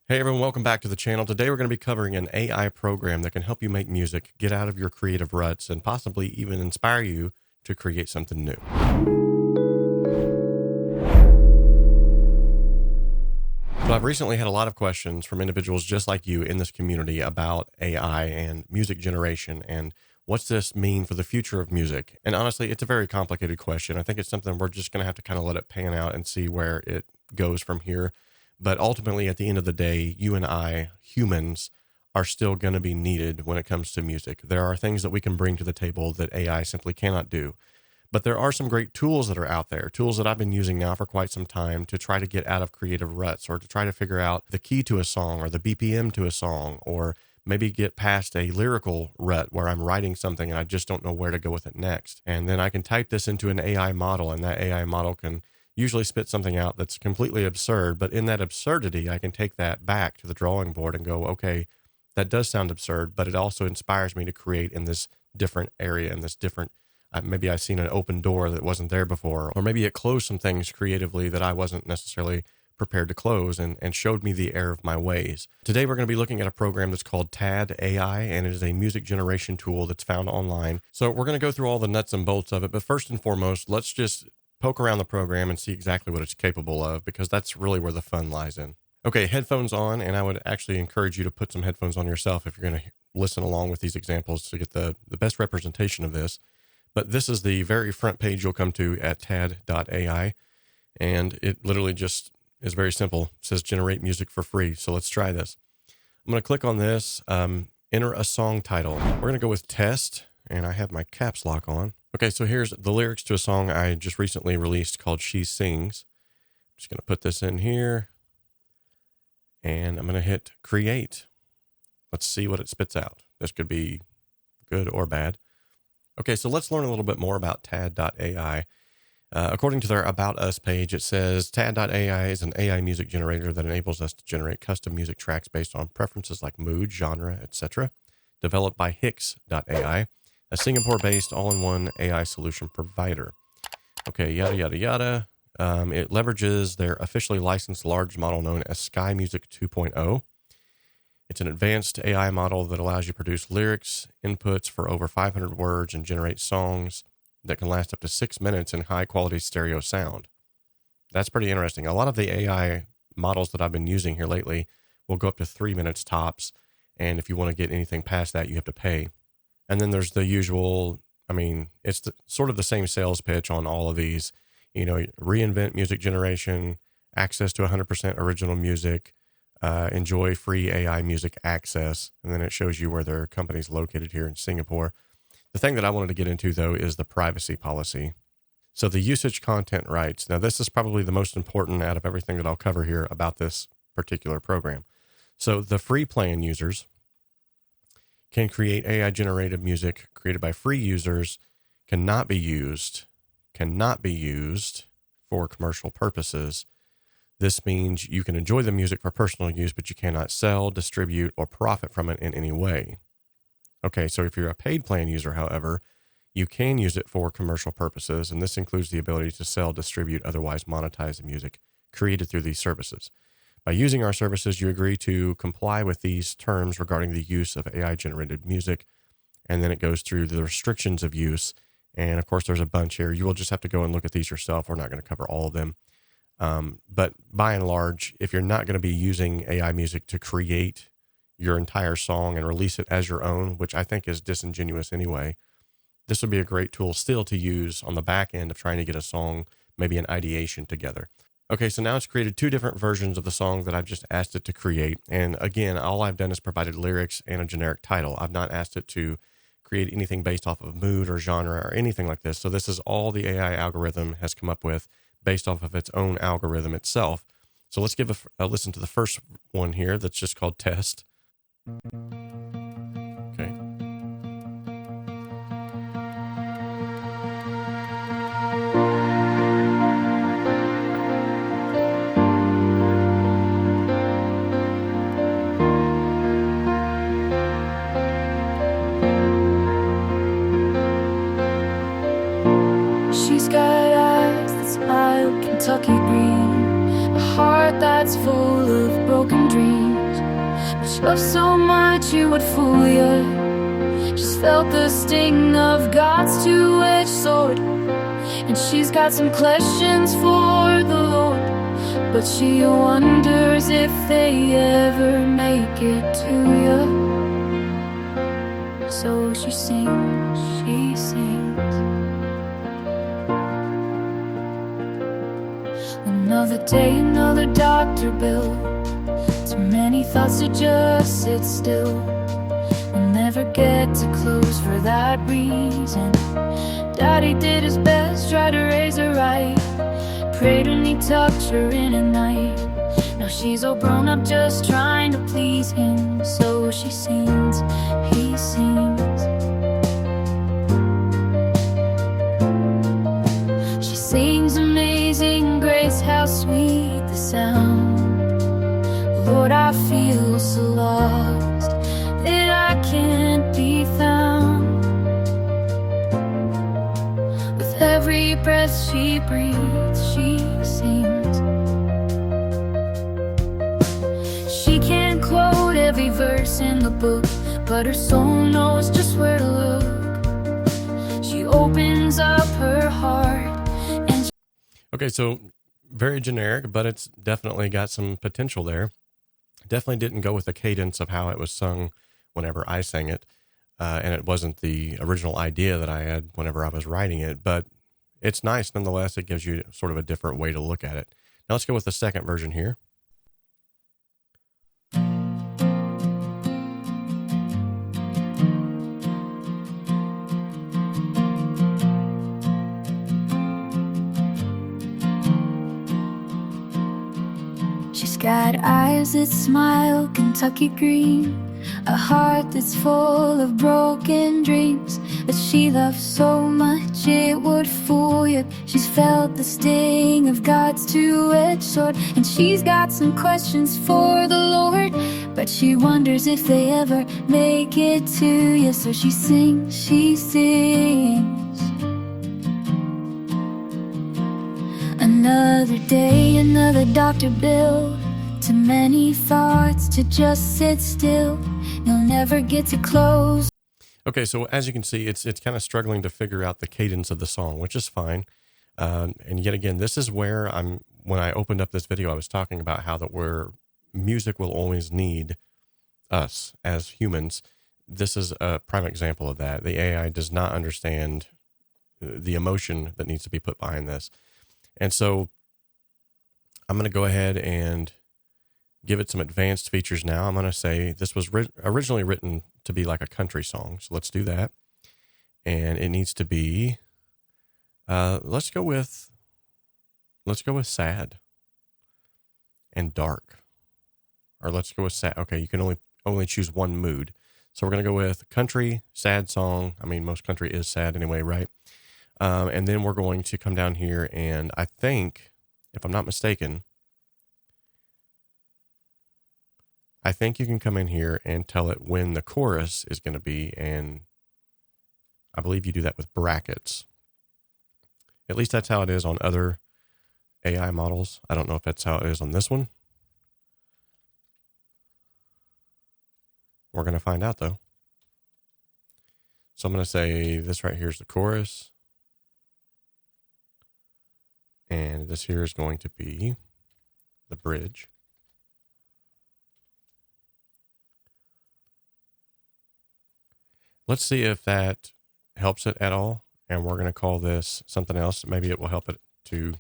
Hey everyone, welcome back to the channel. Today we're going to be covering an AI program that can help you make music, get out of your creative ruts, and possibly even inspire you to create something new. So I've recently had a lot of questions from individuals just like you in this community about AI and music generation and what's this mean for the future of music? And honestly, it's a very complicated question. I think it's something we're just going to have to kind of let it pan out and see where it goes from here. But ultimately, at the end of the day, you and I, humans, are still going to be needed when it comes to music. There are things that we can bring to the table that AI simply cannot do. But there are some great tools that are out there, tools that I've been using now for quite some time to try to get out of creative ruts or to try to figure out the key to a song or the BPM to a song, or maybe get past a lyrical rut where I'm writing something and I just don't know where to go with it next. And then I can type this into an AI model, and that AI model can usually spit something out that's completely absurd. But in that absurdity, I can take that back to the drawing board and go, okay, that does sound absurd, but it also inspires me to create in this different area, in this different maybe I've seen an open door that wasn't there before, or maybe it closed some things creatively that I wasn't necessarily prepared to close, and showed me the error of my ways. Today, we're going to be looking at a program that's called 𝗬𝗏, and it is a music generation tool that's found online. So we're going to go through all the nuts and bolts of it. But first and foremost, let's just poke around the program and see exactly what it's capable of, because that's really where the fun lies in. Okay, headphones on, and I would actually encourage you to put some headphones on yourself if you're going to listen along with these examples to get the best representation of this. But this is the very front page you'll come to at 𝗬𝗏, and it literally just is very simple. It says generate music for free. So let's try this. I'm going to click on this, enter a song title. We're going to go with test, and I have my caps lock on. Okay, so here's the lyrics to a song I just recently released called She Sings. I'm just going to put this in here, and I'm going to hit create. Let's see what it spits out. This could be good or bad. Okay, so let's learn a little bit more about 𝗬𝗏. According to their About Us page, it says 𝗬𝗏 is an AI music generator that enables us to generate custom music tracks based on preferences like mood, genre, etc. Developed by 𝗽𝗍𝗂, a Singapore-based all-in-one AI solution provider. Okay, yada, yada, yada. It leverages their officially licensed large model known as SkyMusic 2.0. It's an advanced AI model that allows you to produce lyrics, inputs for over 500 words, and generate songs that can last up to 6 minutes in high-quality stereo sound. That's pretty interesting. A lot of the AI models that I've been using here lately will go up to 3 minutes tops, and if you want to get anything past that, you have to pay. And then there's the usual, it's sort of the same sales pitch on all of these. You know, reinvent music generation, access to 100% original music, enjoy free AI music access, and then it shows you where their company's located here in Singapore. The thing that I wanted to get into, though, is the privacy policy. So the usage content rights. Now, this is probably the most important out of everything that I'll cover here about this particular program. So the free plan users can create AI-generated music created by free users, cannot be used for commercial purposes. This means you can enjoy the music for personal use, but you cannot sell, distribute, or profit from it in any way. Okay, so if you're a paid plan user, however, you can use it for commercial purposes, and this includes the ability to sell, distribute, otherwise monetize the music created through these services. By using our services, you agree to comply with these terms regarding the use of AI-generated music, and then it goes through the restrictions of use, and of course there's a bunch here. You will just have to go and look at these yourself. We're not going to cover all of them. But by and large, if you're not going to be using AI music to create your entire song and release it as your own, which I think is disingenuous anyway, this would be a great tool still to use on the back end of trying to get a song, maybe an ideation together. Okay, so now it's created 2 different versions of the song that I've just asked it to create. And again, all I've done is provided lyrics and a generic title. I've not asked it to create anything based off of mood or genre or anything like this. So this is all the AI algorithm has come up with based off of its own algorithm itself. So let's give a listen to the first one here that's just called test. Okay. She's got eyes that smile Kentucky green, a heart that's full of broken dreams. love so much it would fool you. She's felt the sting of God's two-edged sword, and she's got some questions for the Lord, but she wonders if they ever make it to you. So she sings, she sings. Another day, another doctor bill. Too many thoughts to just sit still. We'll never get to close for that reason. Daddy did his best, tried to raise her right. Prayed when he tucked her in at night. Now she's all grown up just trying to please him. So she sings, he sings. She sings Amazing Grace, how sweet the sound. Lord, I feel so lost that I can't be found. With every breath she breathes, she sings. She can't quote every verse in the book, but her soul knows just where to look. She opens up her heart and Okay, so very generic, but it's definitely got some potential there. Definitely didn't go with the cadence of how it was sung whenever I sang it. And it wasn't the original idea that I had whenever I was writing it, but it's nice nonetheless. It gives you sort of a different way to look at it. Now let's go with the second version here. she's got eyes that smile Kentucky green, a heart that's full of broken dreams that she loves so much it would fool you. She's felt the sting of God's two-edged sword, and she's got some questions for the Lord, but she wonders if they ever make it to you. So she sings, she sings. Another day, another doctor bill. Too many thoughts to just sit still. You'll never get to close. Okay, so as you can see, it's kind of struggling to figure out the cadence of the song, which is fine. And yet again, this is where when I opened up this video, I was talking about how where music will always need us as humans. This is a prime example of that. The AI does not understand the emotion that needs to be put behind this. And so I'm going to go ahead and give it some advanced features now. I'm going to say this was originally written to be like a country song. So let's do that. And it needs to be, let's go with sad and dark, or let's go with sad. Okay. You can only choose one mood. So we're going to go with country, sad song. I mean, most country is sad anyway, right? And then we're going to come down here, and I think, if I'm not mistaken, I think you can come in here and tell it when the chorus is going to be, and I believe you do that with brackets. At least that's how it is on other AI models. I don't know if that's how it is on this one. We're going to find out, though. So I'm going to say this right here is the chorus. And this here is going to be the bridge. Let's see if that helps it at all. And we're going to call this something else. Maybe it will help it to.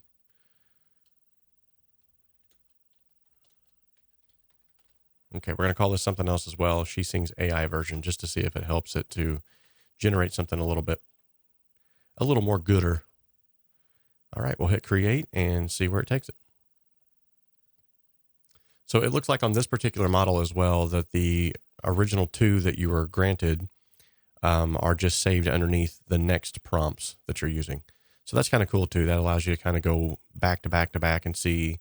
Okay, we're going to call this something else as well. She Sings AI version, just to see if it helps it to generate something a little more gooder. All right, we'll hit create and see where it takes it. So it looks like on this particular model as well that the original two that you were granted are just saved underneath the next prompts that you're using. So that's kind of cool too. That allows you to kind of go back to back to back and see,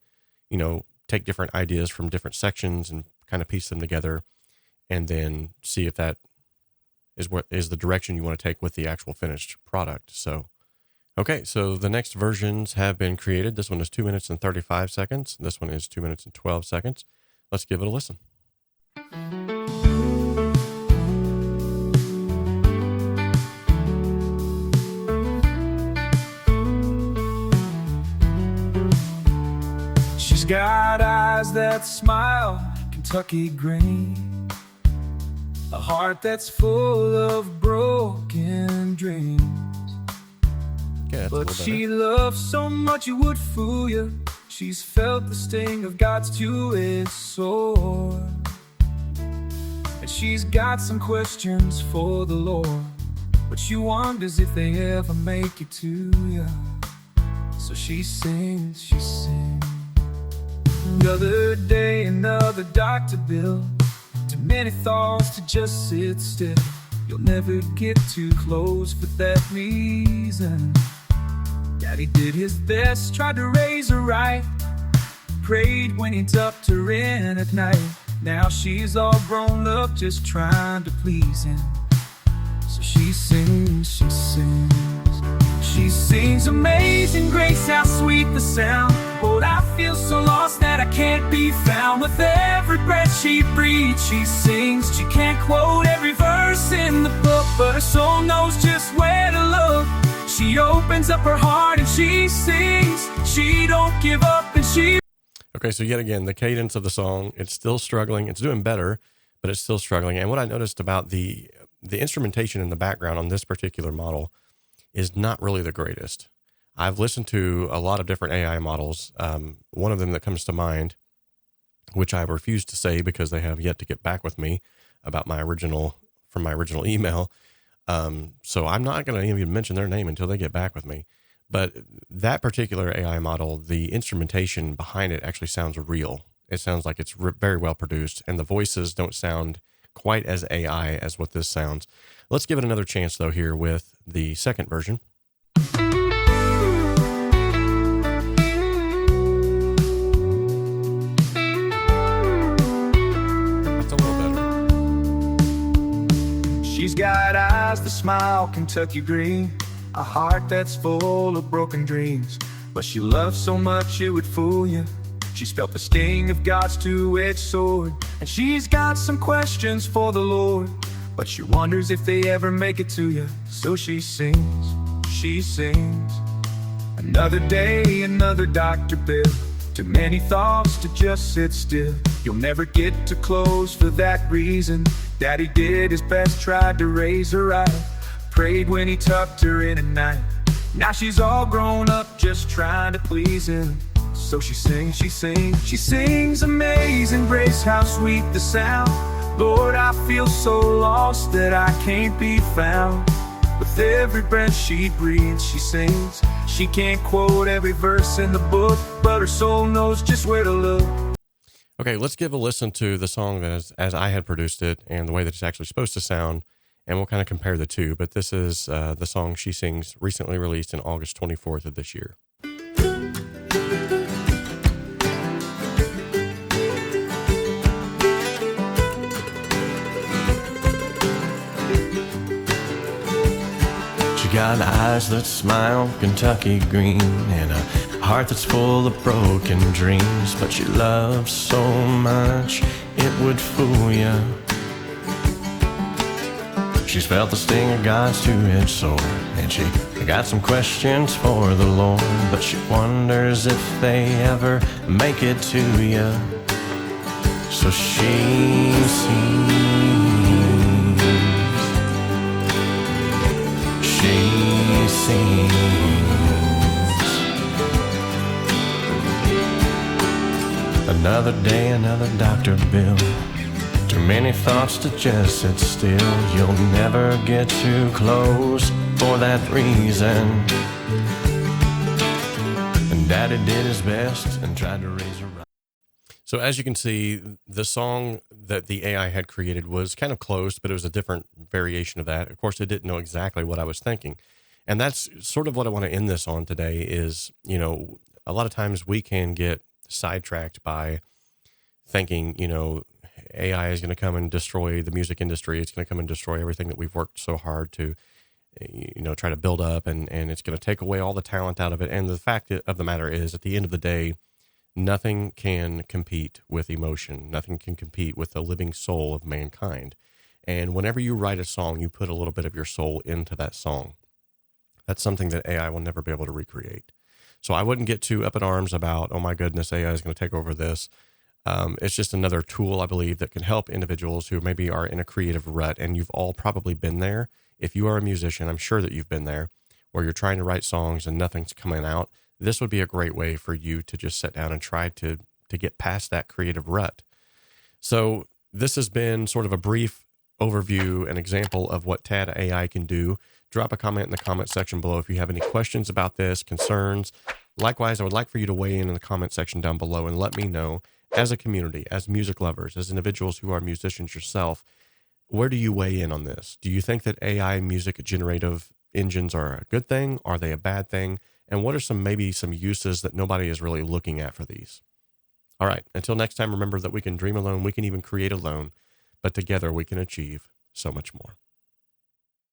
take different ideas from different sections and kind of piece them together, and then see if that is the direction you want to take with the actual finished product. So, okay, so the next versions have been created. This one is 2 minutes and 35 seconds. This one is 2 minutes and 12 seconds. Let's give it a listen. She's got eyes that smile, Kentucky green, a heart that's full of broken dreams. Yeah, but she loves so much it would fool you. She's felt the sting of God's two-edged sword, and she's got some questions for the Lord, but she wonders if they ever make it to you. So she sings, she sings. Another day, another doctor bill. Too many thoughts to just sit still. You'll never get too close for that reason. Daddy did his best, tried to raise her right, prayed when he tucked her in at night. Now she's all grown up, just trying to please him. So she sings, she sings. She sings, amazing grace, how sweet the sound. Lord, I feel so lost that I can't be found. With every breath she breathes, she sings. She can't quote every verse in the book, but her soul knows just where to look. She opens up her heart and she sings. She don't give up and she... Okay, so yet again, the cadence of the song, it's still struggling. It's doing better, but it's still struggling. And what I noticed about the instrumentation in the background on this particular model is not really the greatest. I've listened to a lot of different AI models. One of them that comes to mind, which I refuse to say because they have yet to get back with me about my original email. So I'm not going to even mention their name until they get back with me. But that particular AI model, the instrumentation behind it actually sounds real. It sounds like it's very well produced, and the voices don't sound quite as AI as what this sounds. Let's give it another chance though here with the second version. That's a little better. She's got eyes that smile, Kentucky green, a heart that's full of broken dreams, but she loves so much it would fool you. She's felt the sting of God's two-edged sword, and she's got some questions for the Lord, but she wonders if they ever make it to you. So she sings, she sings. Another day, another doctor bill. Too many thoughts to just sit still. You'll never get too close for that reason. Daddy did his best, tried to raise her right, prayed when he tucked her in at night. Now she's all grown up, just trying to please him. So she sings, she sings, she sings, amazing grace, how sweet the sound. Lord, I feel so lost that I can't be found. With every breath she breathes, she sings. She can't quote every verse in the book, but her soul knows just where to look. Okay, let's give a listen to the song as I had produced it and the way that it's actually supposed to sound, and we'll kind of compare the two. But this is the song She Sings, recently released in August 24th of this year. Got eyes that smile, Kentucky green, and a heart that's full of broken dreams, but she loves so much it would fool you. She's felt the sting of God's two-edged sword, and she got some questions for the Lord, but she wonders if they ever make it to you. So she sings. She sings. Another day, another doctor bill. Too many thoughts to just sit still. You'll never get too close for that reason. And Daddy did his best and tried to raise her right. So as you can see, the song that the AI had created was kind of close, but it was a different variation of that. Of course, it didn't know exactly what I was thinking. And that's sort of what I want to end this on today is, you know, a lot of times we can get sidetracked by thinking, you know, AI is going to come and destroy the music industry. It's going to come and destroy everything that we've worked so hard to, you know, try to build up, and it's going to take away all the talent out of it. And the fact of the matter is, at the end of the day, nothing can compete with emotion. Nothing can compete with the living soul of mankind. And whenever you write a song, you put a little bit of your soul into that song. That's something that AI will never be able to recreate. So I wouldn't get too up in arms about, oh my goodness, AI is going to take over this. It's just another tool, I believe, that can help individuals who maybe are in a creative rut. And you've all probably been there. If you are a musician, I'm sure that you've been there, where you're trying to write songs and nothing's coming out. This would be a great way for you to just sit down and try to get past that creative rut. So this has been sort of a brief overview and example of what TAD AI can do. Drop a comment in the comment section below if you have any questions about this, concerns. Likewise, I would like for you to weigh in the comment section down below and let me know, as a community, as music lovers, as individuals who are musicians yourself, where do you weigh in on this? Do you think that AI music generative engines are a good thing? Are they a bad thing? And what are maybe some uses that nobody is really looking at for these? All right, until next time, remember that we can dream alone, we can even create alone, but together we can achieve so much more.